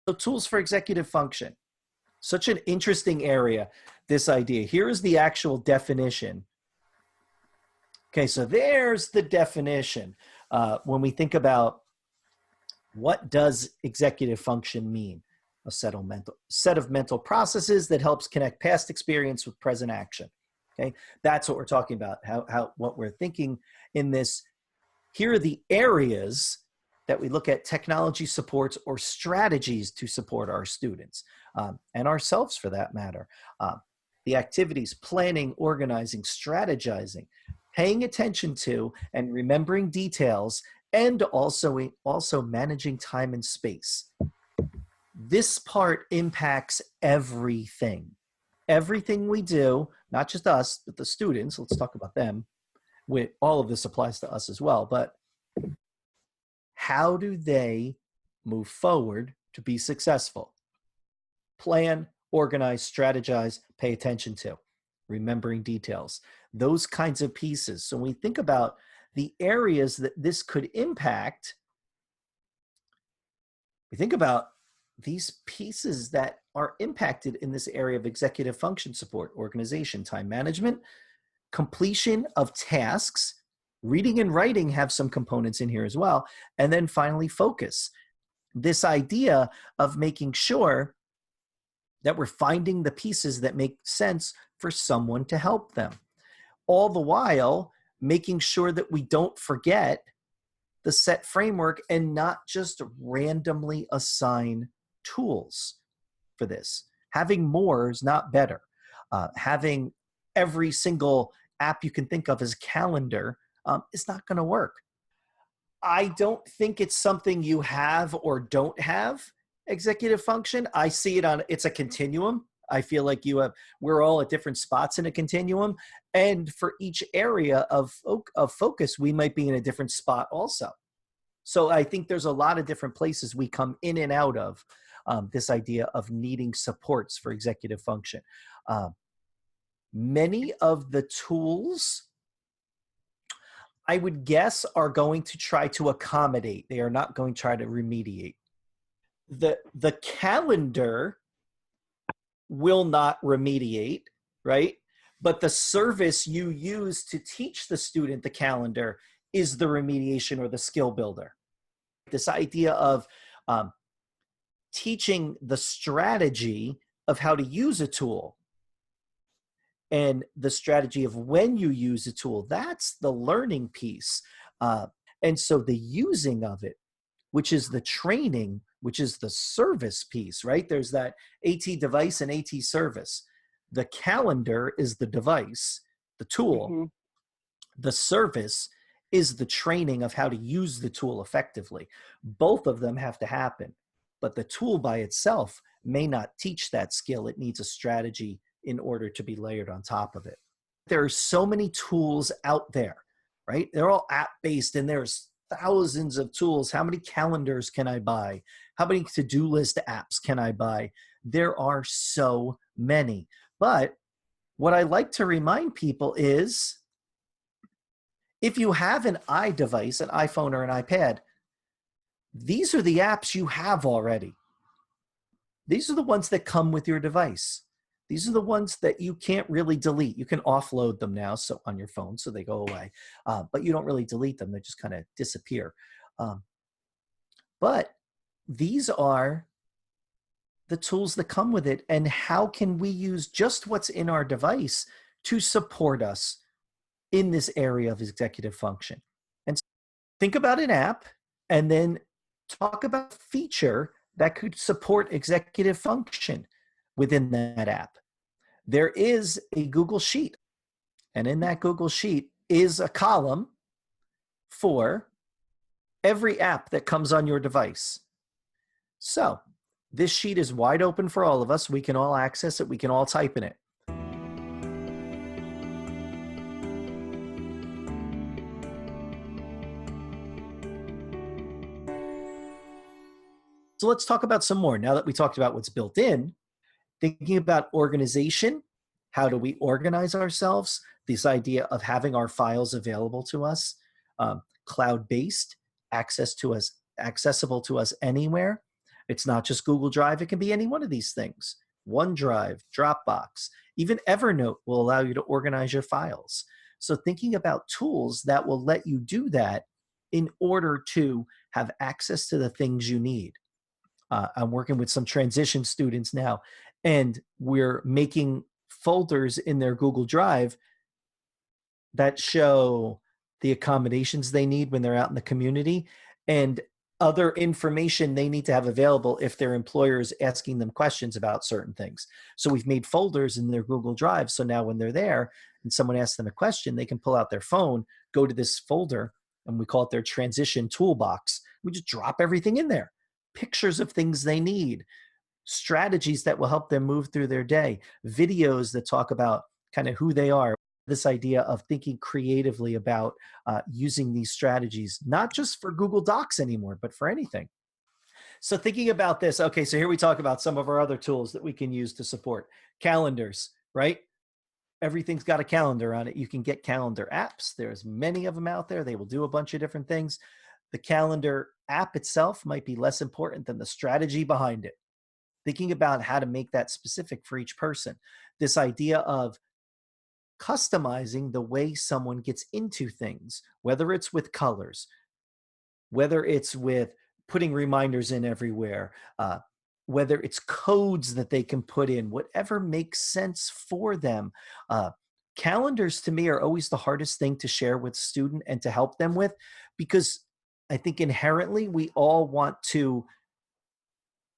So tools for executive function. Such an interesting area, this idea. Here is the actual definition. Okay, so there's the definition. When we think about what does executive function mean? A set of mental processes that helps connect past experience with present action. Okay, that's what we're talking about, what we're thinking in this. Here are the areas that we look at technology supports or strategies to support our students and ourselves for that matter. The activities, planning, organizing, strategizing, paying attention to and remembering details, and also managing time and space. This part impacts everything. Everything we do, not just us, but the students, let's talk about them. All of this applies to us as well, but how do they move forward to be successful? Plan, organize, strategize, pay attention to, remembering details, those kinds of pieces. So when we think about the areas that this could impact, we think about these pieces that are impacted in this area of executive function support: organization, time management, completion of tasks, reading and writing have some components in here as well, and then finally focus. This idea of making sure that we're finding the pieces that make sense for someone to help them. All the while, making sure that we don't forget the set framework and not just randomly assign tools for this. Having more is not better. Having every single app you can think of as calendar is not going to work. I don't think it's something you have or don't have executive function. I see it's a continuum. I feel like we're all at different spots in a continuum. And for each area of focus, we might be in a different spot also. So I think there's a lot of different places we come in and out of this idea of needing supports for executive function. Many of the tools, I would guess, are going to try to accommodate. They are not going to try to remediate. The calendar will not remediate, right? But the service you use to teach the student the calendar is the remediation or the skill builder. This idea of teaching the strategy of how to use a tool and the strategy of when you use a tool, that's the learning piece. And so the using of it, which is the training, which is the service piece, right? There's that AT device and AT service. The calendar is the device, the tool. Mm-hmm. The service is the training of how to use the tool effectively. Both of them have to happen, but the tool by itself may not teach that skill. It needs a strategy in order to be layered on top of it. There are so many tools out there, right? They're all app-based and there's thousands of tools. How many calendars can I buy? How many to-do list apps can I buy? There are so many. But what I like to remind people is, if you have an iDevice, an iPhone or an iPad, these are the apps you have already. These are the ones that come with your device. These are the ones that you can't really delete. You can offload them now on your phone so they go away, but you don't really delete them. They just kind of disappear. But these are the tools that come with it, and how can we use just what's in our device to support us in this area of executive function. And think about an app and then talk about a feature that could support executive function within that app. There is a Google Sheet, and in that Google Sheet is a column for every app that comes on your device. So this sheet is wide open for all of us. We can all access it. We can all type in it. So let's talk about some more. Now that we talked about what's built in, thinking about organization, how do we organize ourselves? This idea of having our files available to us, cloud-based, accessible to us anywhere. It's not just Google Drive. It can be any one of these things. OneDrive, Dropbox, even Evernote will allow you to organize your files. So thinking about tools that will let you do that in order to have access to the things you need. I'm working with some transition students now, and we're making folders in their Google Drive that show the accommodations they need when they're out in the community and other information they need to have available if their employer is asking them questions about certain things. So we've made folders in their Google Drive. So now when they're there and someone asks them a question, they can pull out their phone, go to this folder, and we call it their transition toolbox. We just drop everything in there. Pictures of things they need, strategies that will help them move through their day, videos that talk about kind of who they are. This idea of thinking creatively about using these strategies, not just for Google Docs anymore, but for anything. So thinking about this, okay, so here we talk about some of our other tools that we can use to support calendars, right? Everything's got a calendar on it. You can get calendar apps. There's many of them out there. They will do a bunch of different things. The calendar app itself might be less important than the strategy behind it. Thinking about how to make that specific for each person. This idea of customizing the way someone gets into things, whether it's with colors, whether it's with putting reminders in everywhere, whether it's codes that they can put in, whatever makes sense for them. Calendars to me are always the hardest thing to share with a student and to help them with, because I think inherently we all want to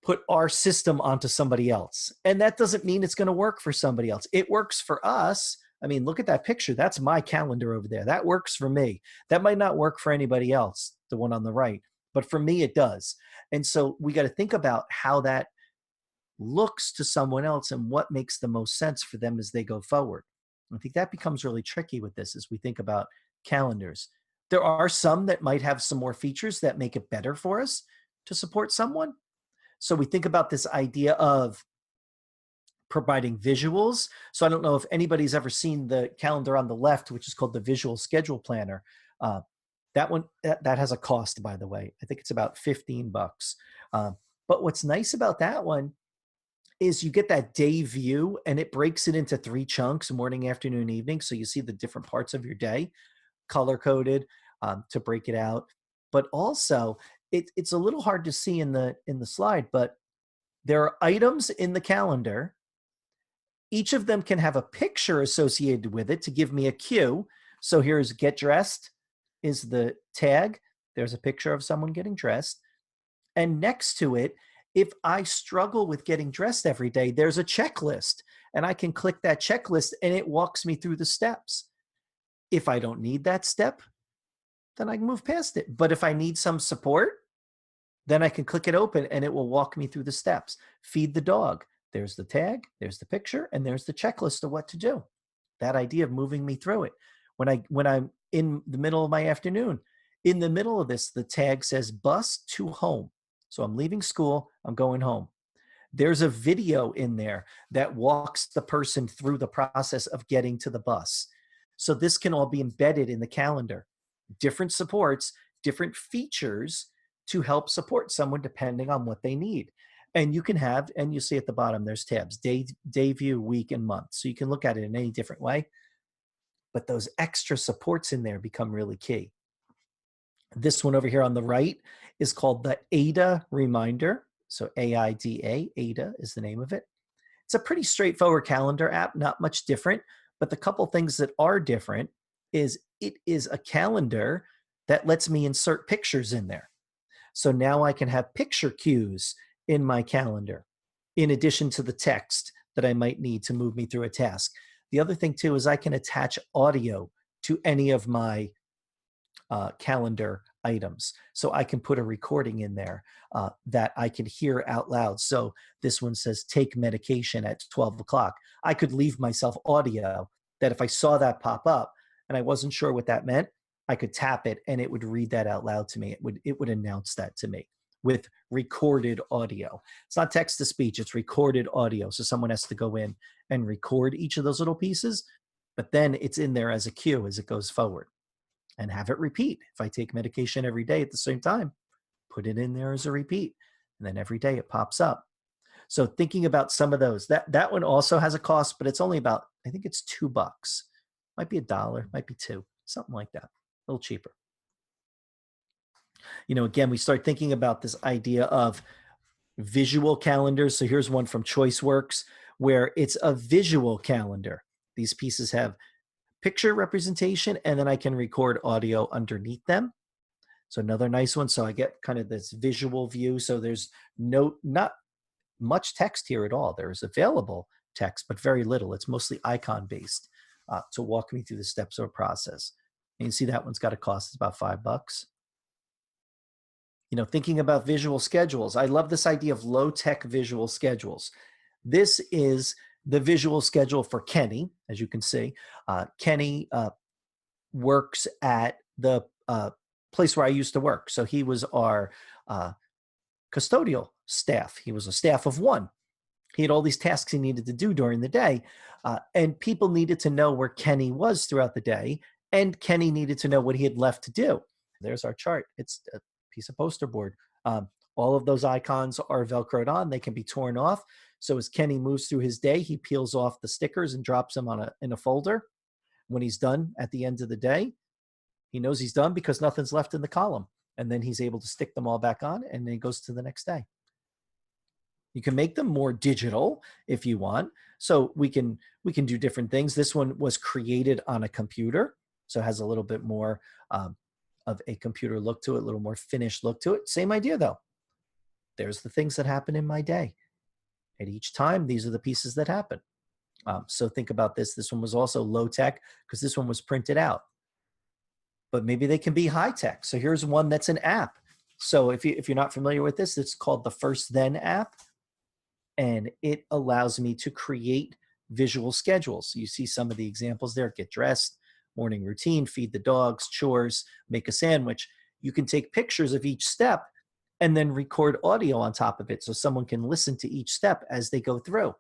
put our system onto somebody else. And that doesn't mean it's going to work for somebody else. It works for us. I mean, look at that picture. That's my calendar over there. That works for me. That might not work for anybody else, the one on the right, but for me, it does. And so we got to think about how that looks to someone else and what makes the most sense for them as they go forward. I think that becomes really tricky with this as we think about calendars. There are some that might have some more features that make it better for us to support someone. So we think about this idea of providing visuals. So I don't know if anybody's ever seen the calendar on the left, which is called the Visual Schedule Planner. That one, that has a cost, by the way. I think it's about 15 bucks. But what's nice about that one is you get that day view and it breaks it into 3 chunks, morning, afternoon, evening. So you see the different parts of your day, color coded to break it out. But also it's a little hard to see in the slide, but there are items in the calendar. Each of them can have a picture associated with it to give me a cue. So here's get dressed is the tag. There's a picture of someone getting dressed. And next to it, if I struggle with getting dressed every day, there's a checklist. And I can click that checklist and it walks me through the steps. If I don't need that step, then I can move past it. But if I need some support, then I can click it open and it will walk me through the steps. Feed the dog. There's the tag, there's the picture, and there's the checklist of what to do. That idea of moving me through it. When I'm in the middle of my afternoon, in the middle of this, the tag says bus to home. So I'm leaving school, I'm going home. There's a video in there that walks the person through the process of getting to the bus. So this can all be embedded in the calendar. Different supports, different features to help support someone depending on what they need. And you can have, and you see at the bottom, there's tabs, day view, week, and month. So you can look at it in any different way. But those extra supports in there become really key. This one over here on the right is called the AIDA Reminder. So AIDA, AIDA is the name of it. It's a pretty straightforward calendar app, not much different. But the couple things that are different is it is a calendar that lets me insert pictures in there. So now I can have picture cues in my calendar, in addition to the text that I might need to move me through a task. The other thing too is I can attach audio to any of my calendar items. So I can put a recording in there that I can hear out loud. So this one says take medication at 12 o'clock. I could leave myself audio that if I saw that pop up and I wasn't sure what that meant, I could tap it and it would read that out loud to me. It would announce that to me with recorded audio. It's not text to speech, it's recorded audio. So someone has to go in and record each of those little pieces, but then it's in there as a cue as it goes forward. And have it repeat. If I take medication every day at the same time, put it in there as a repeat. And then every day it pops up. So thinking about some of those, that one also has a cost, but it's only about, I think it's $2. Might be $1, might be two, something like that. A little cheaper. Again, we start thinking about this idea of visual calendars. So here's one from ChoiceWorks where it's a visual calendar. These pieces have picture representation, and then I can record audio underneath them. So another nice one. So I get kind of this visual view. So there's not much text here at all. There is available text, but very little. It's mostly icon based to walk me through the steps of a process. And you see that one's got a cost. It's about $5. Thinking about visual schedules, I love this idea of low-tech visual schedules. This is the visual schedule for Kenny, as you can see. Kenny works at the place where I used to work. So he was our custodial staff. He was a staff of one. He had all these tasks he needed to do during the day, and people needed to know where Kenny was throughout the day, and Kenny needed to know what he had left to do. There's our chart. It's a piece of poster board. All of those icons are Velcroed on. They can be torn off. So as Kenny moves through his day, he peels off the stickers and drops them in a folder. When he's done at the end of the day, he knows he's done because nothing's left in the column. And then he's able to stick them all back on, and then he goes to the next day. You can make them more digital if you want. So we can do different things. This one was created on a computer, so it has a little bit more of a computer look to it, a little more finished look to it. Same idea though. There's the things that happen in my day. At each time, these are the pieces that happen. So think about this. This one was also low tech because this one was printed out. But maybe they can be high tech. So here's one that's an app. So if you're not familiar with this, it's called the FirstThen App. And it allows me to create visual schedules. You see some of the examples there: get dressed, morning routine, feed the dogs, chores, make a sandwich. You can take pictures of each step and then record audio on top of it so someone can listen to each step as they go through.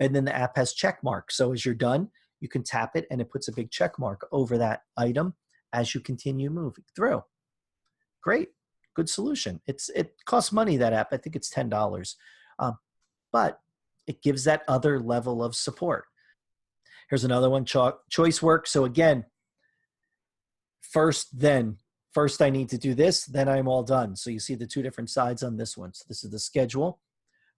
And then the app has check marks. So as you're done, you can tap it and it puts a big check mark over that item as you continue moving through. Great, good solution. It costs money, that app. I think it's $10. But it gives that other level of support. Here's another one, ChoiceWorks. So again, first I need to do this, then I'm all done. So you see the two different sides on this one. So this is the schedule.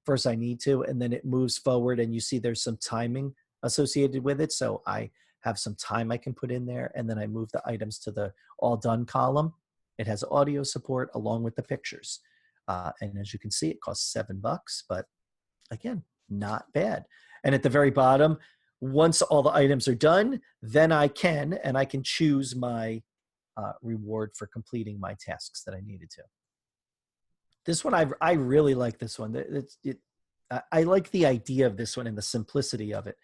First I need to, and then it moves forward, and you see there's some timing associated with it. So I have some time I can put in there, and then I move the items to the all done column. It has audio support along with the pictures. And as you can see, it costs $7, but again, not bad. And at the very bottom, once all the items are done, then I can choose my reward for completing my tasks that I needed to. This one, I really like this one. I like the idea of this one and the simplicity of it.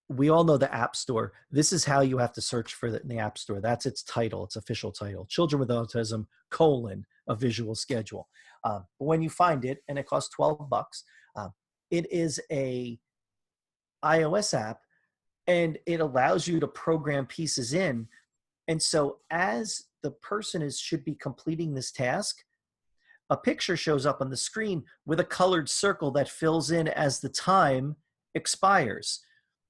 We all know the App Store. This is how you have to search for it in the App Store. That's its title, its official title: Children with Autism, a visual schedule. But when you find it, and it costs $12, it is a iOS app, and it allows you to program pieces in. And so as the person should be completing this task, a picture shows up on the screen with a colored circle that fills in as the time expires.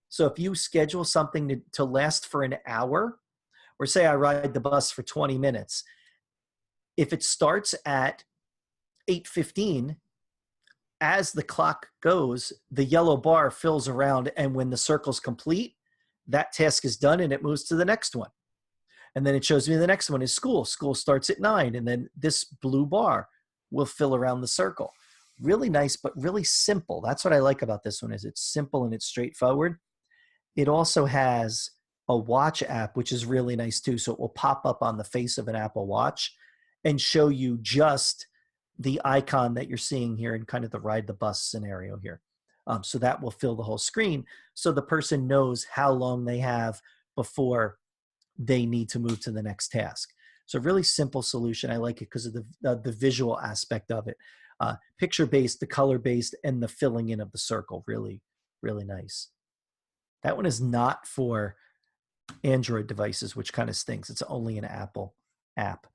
So if you schedule something to last for an hour, or say I ride the bus for 20 minutes, if it starts at 8:15, as the clock goes, the yellow bar fills around, and when the circle's complete, that task is done and it moves to the next one. And then it shows me the next one is school. School starts at 9, and then this blue bar will fill around the circle. Really nice, but really simple. That's what I like about this one, is it's simple and it's straightforward. It also has a watch app, which is really nice too. So it will pop up on the face of an Apple Watch and show you just the icon that you're seeing here in kind of the ride the bus scenario here. So that will fill the whole screen, so the person knows how long they have before they need to move to the next task. So really simple solution. I like it because of the visual aspect of it. Picture-based, the color-based, and the filling in of the circle. Really, really nice. That one is not for Android devices, which kind of stinks. It's only an Apple app.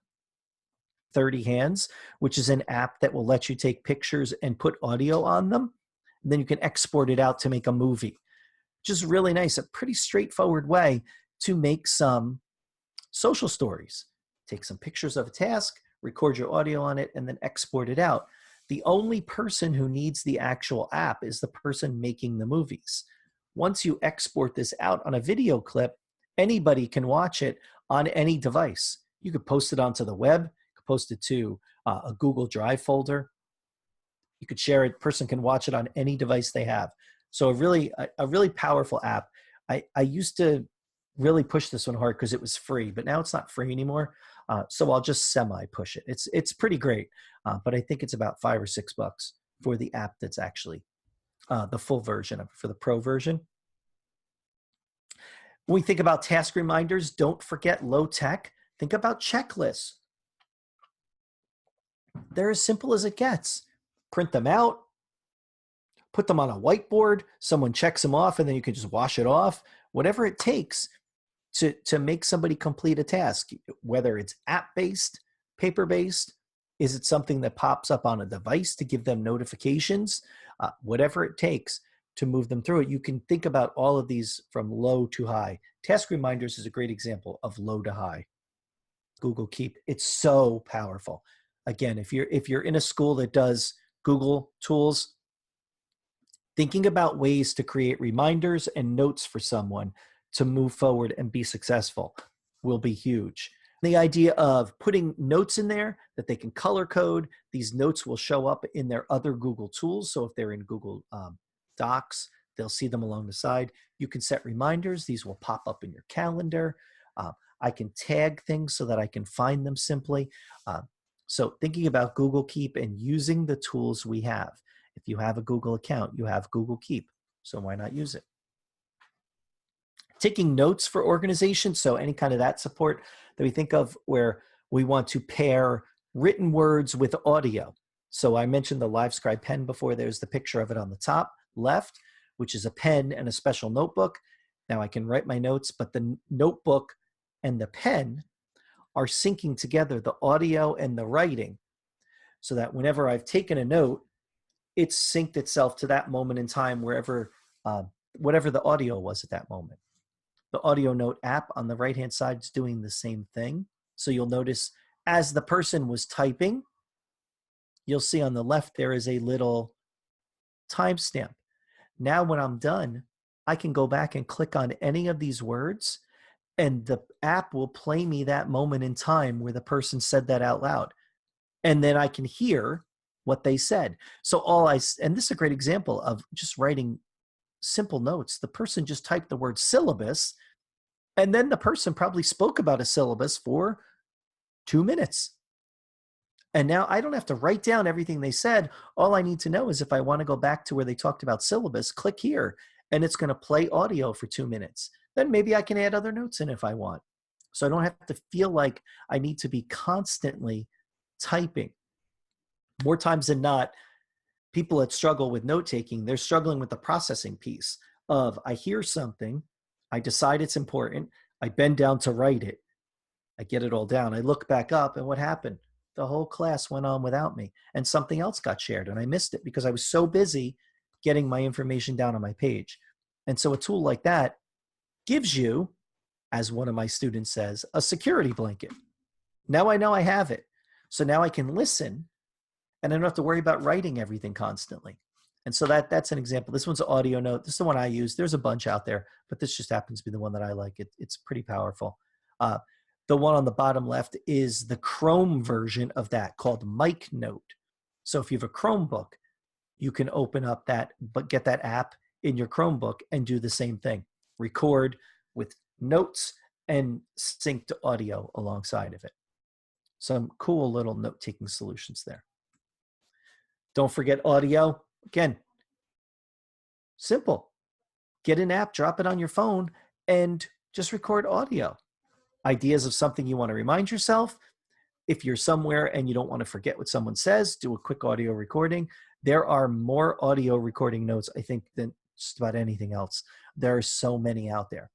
30 Hands, which is an app that will let you take pictures and put audio on them. And then you can export it out to make a movie, which is really nice. A pretty straightforward way to make some social stories. Take some pictures of a task, record your audio on it, and then export it out. The only person who needs the actual app is the person making the movies. Once you export this out on a video clip, anybody can watch it on any device. You could post it onto the web, you could post it to a Google Drive folder. You could share it, person can watch it on any device they have. So a really powerful app. I used to really push this one hard because it was free, but now it's not free anymore. So I'll just semi-push it. It's pretty great, but I think it's about $5 or $6 for the app that's actually the full version of it, for the pro version. When we think about task reminders, don't forget low tech. Think about checklists. They're as simple as it gets. Print them out, put them on a whiteboard, someone checks them off, and then you can just wash it off. Whatever it takes to make somebody complete a task, whether it's app-based, paper-based, is it something that pops up on a device to give them notifications? Whatever it takes to move them through it. You can think about all of these from low to high. Task reminders is a great example of low to high. Google Keep, it's so powerful. Again, if you're in a school that does Google tools, thinking about ways to create reminders and notes for someone to move forward and be successful will be huge. The idea of putting notes in there that they can color code, these notes will show up in their other Google tools. So if they're in Google Docs, they'll see them along the side. You can set reminders. These will pop up in your calendar. I can tag things so that I can find them simply. So thinking about Google Keep and using the tools we have. If you have a Google account, you have Google Keep. So why not use it? Taking notes for organization. So any kind of that support that we think of where we want to pair written words with audio. So I mentioned the LiveScribe pen before. There's the picture of it on the top left, which is a pen and a special notebook. Now I can write my notes, but the notebook and the pen are syncing together the audio and the writing so that whenever I've taken a note, it's synced itself to that moment in time wherever, whatever the audio was at that moment. The audio note app on the right-hand side is doing the same thing. So you'll notice as the person was typing, you'll see on the left there is a little timestamp. Now when I'm done, I can go back and click on any of these words and the app will play me that moment in time where the person said that out loud. And then I can hear what they said. So and this is a great example of just writing simple notes. The person just typed the word syllabus, and then the person probably spoke about a syllabus for 2 minutes. And now I don't have to write down everything they said. All I need to know is if I want to go back to where they talked about syllabus, click here, and it's going to play audio for 2 minutes. Then maybe I can add other notes in if I want. So I don't have to feel like I need to be constantly typing. More times than not, people that struggle with note-taking, they're struggling with the processing piece of I hear something, I decide it's important, I bend down to write it, I get it all down, I look back up, and what happened? The whole class went on without me, and something else got shared, and I missed it because I was so busy getting my information down on my page. And so a tool like that gives you, as one of my students says, a security blanket. Now I know I have it. So now I can listen, and I don't have to worry about writing everything constantly. And so that's an example. This one's an audio note. This is the one I use. There's a bunch out there, but this just happens to be the one that I like. It's pretty powerful. The one on the bottom left is the Chrome version of that called Mic Note. So if you have a Chromebook, you can open up that, but get that app in your Chromebook and do the same thing. Record with notes and sync to audio alongside of it. Some cool little note-taking solutions there. Don't forget audio. Again, simple. Get an app, drop it on your phone, and just record audio. Ideas of something you want to remind yourself. If you're somewhere and you don't want to forget what someone says, do a quick audio recording. There are more audio recording notes, I think, than just about anything else. There are so many out there.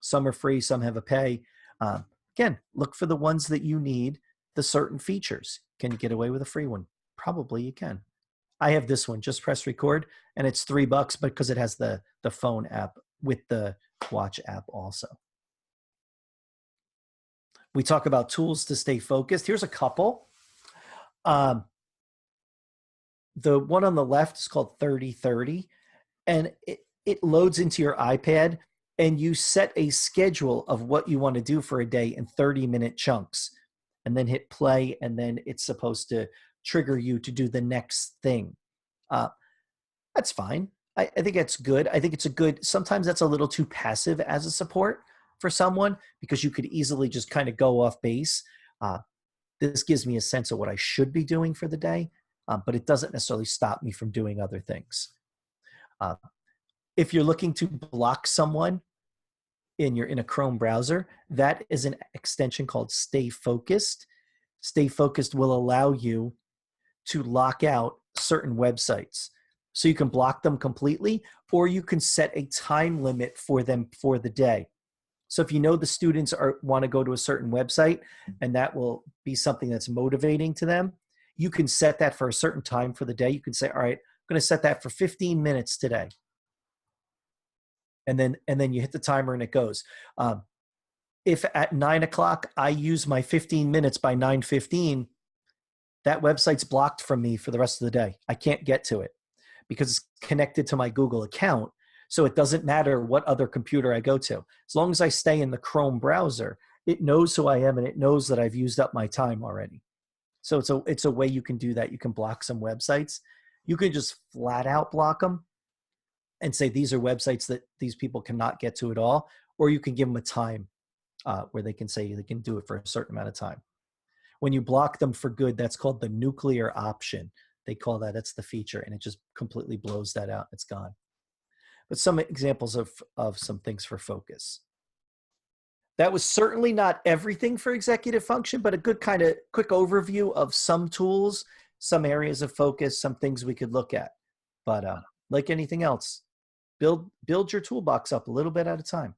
Some are free, some have a pay. Again, look for the ones that you need the certain features. Can you get away with a free one? Probably you can. I have this one, just press record, and it's $3, but because it has the phone app with the watch app also. We talk about tools to stay focused. Here's a couple. The one on the left is called 30/30, and it loads into your iPad, and you set a schedule of what you want to do for a day in 30-minute chunks, and then hit play, and then it's supposed to trigger you to do the next thing. That's fine. I think that's good. I think it's a good, sometimes that's a little too passive as a support for someone because you could easily just kind of go off base. This gives me a sense of what I should be doing for the day, but it doesn't necessarily stop me from doing other things. If you're looking to block someone and you're in a Chrome browser, that is an extension called Stay Focused. Stay Focused will allow you to lock out certain websites. So you can block them completely, or you can set a time limit for them for the day. So if you know the students want to go to a certain website and that will be something that's motivating to them, you can set that for a certain time for the day. You can say, all right, I'm going to set that for 15 minutes today. And then you hit the timer and it goes. If at 9 o'clock I use my 15 minutes by 9:15, that website's blocked from me for the rest of the day. I can't get to it because it's connected to my Google account. So it doesn't matter what other computer I go to. As long as I stay in the Chrome browser, it knows who I am and it knows that I've used up my time already. So it's a way you can do that. You can block some websites. You can just flat out block them and say these are websites that these people cannot get to at all, or you can give them a time where they can say they can do it for a certain amount of time. When you block them for good, that's called the nuclear option. They call that, that's the feature, and it just completely blows that out. It's gone. But some examples of some things for focus. That was certainly not everything for executive function, but a good kind of quick overview of some tools, some areas of focus, some things we could look at. But like anything else, build your toolbox up a little bit at a time.